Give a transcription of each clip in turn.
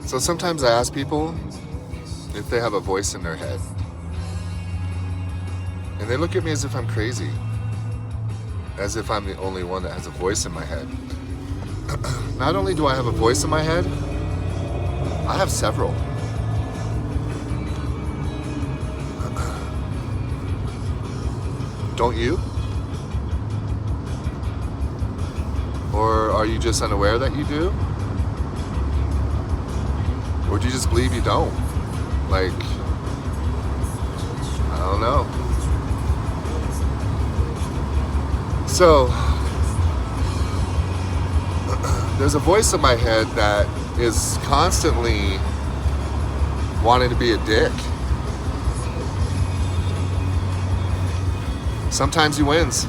So sometimes I ask people if they have a voice in their head. And they look at me as if I'm crazy. As if I'm the only one that has a voice in my head. Not only do I have a voice in my head, I have several. Don't you? Or are you just unaware that you do? Or do you just believe you don't? Like, I don't know. So, there's a voice in my head that is constantly wanting to be a dick. Sometimes he wins.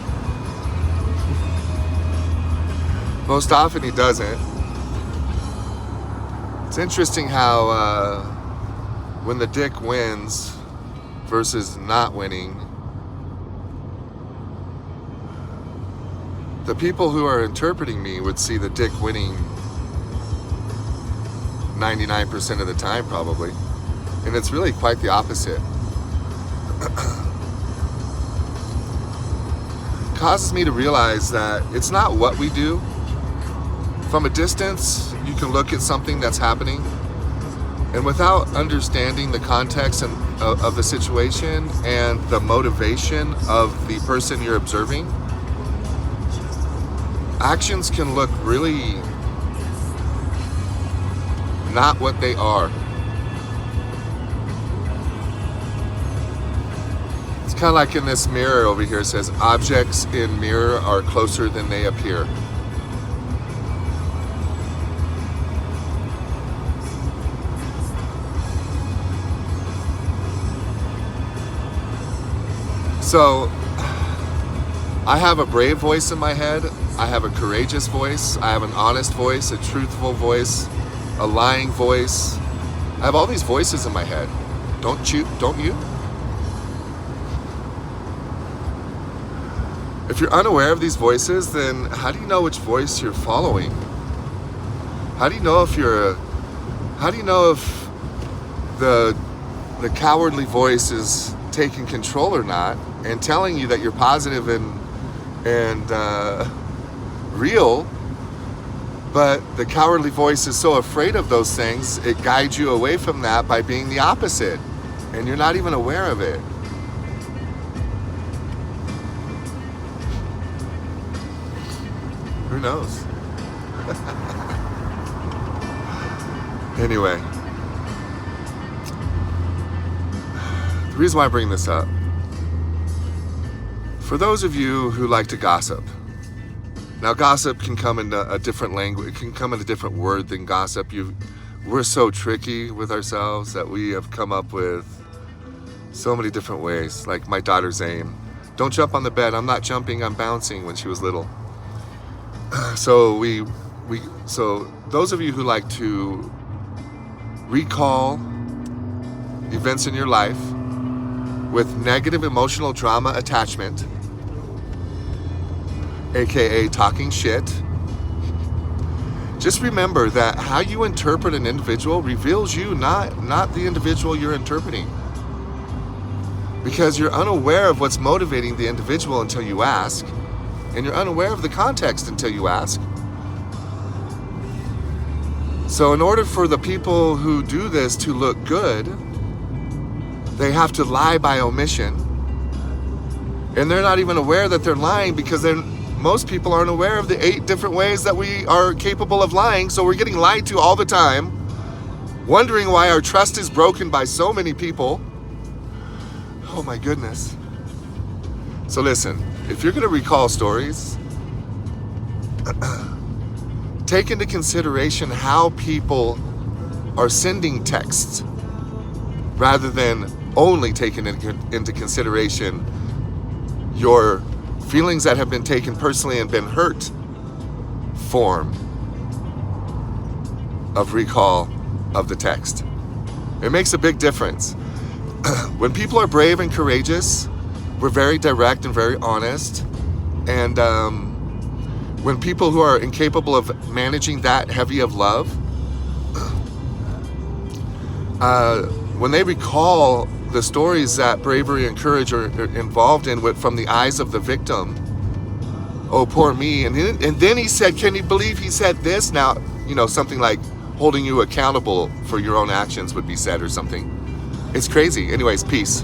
Most often he doesn't. It's interesting how when the dick wins versus not winning, the people who are interpreting me would see the dick winning 99% of the time probably. And it's really quite the opposite. Causes me to realize that it's not what we do. From a distance, you can look at something that's happening, and without understanding the context of the situation and the motivation of the person you're observing, actions can look really not what they are. It's kind of like in this mirror over here, it says, objects in mirror are closer than they appear. So, I have a brave voice in my head, I have a courageous voice, I have an honest voice, a truthful voice, a lying voice. I have all these voices in my head. Don't you? If you're unaware of these voices, then how do you know which voice you're following? How do you know if the cowardly voice is taking control or not, and telling you that you're positive and real, but the cowardly voice is so afraid of those things, it guides you away from that by being the opposite, and you're not even aware of it. Who knows? Anyway, the reason why I bring this up, for those of you who like to gossip, now gossip can come in a different language, it can come in a different word than gossip. We're so tricky with ourselves that we have come up with so many different ways. Like my daughter Zane, don't jump on the bed, I'm not jumping, I'm bouncing, when she was little. So so those of you who like to recall events in your life with negative emotional drama attachment, aka talking shit, just remember that how you interpret an individual reveals you, not the individual you're interpreting. Because you're unaware of what's motivating the individual until you ask, and you're unaware of the context until you ask. So in order for the people who do this to look good, they have to lie by omission. And they're not even aware that they're lying, because most people aren't aware of the 8 different ways that we are capable of lying. So we're getting lied to all the time, wondering why our trust is broken by so many people. Oh my goodness. So listen, if you're going to recall stories, take into consideration how people are sending texts, rather than only taking into consideration your feelings that have been taken personally and been hurt form of recall of the text. It makes a big difference. When people are brave and courageous, we're very direct and very honest. And when people who are incapable of managing that heavy of love, when they recall the stories that bravery and courage are involved in from the eyes of the victim, oh, poor me. And then he said, can you believe he said this? Now, something like holding you accountable for your own actions would be said or something. It's crazy. Anyways, peace.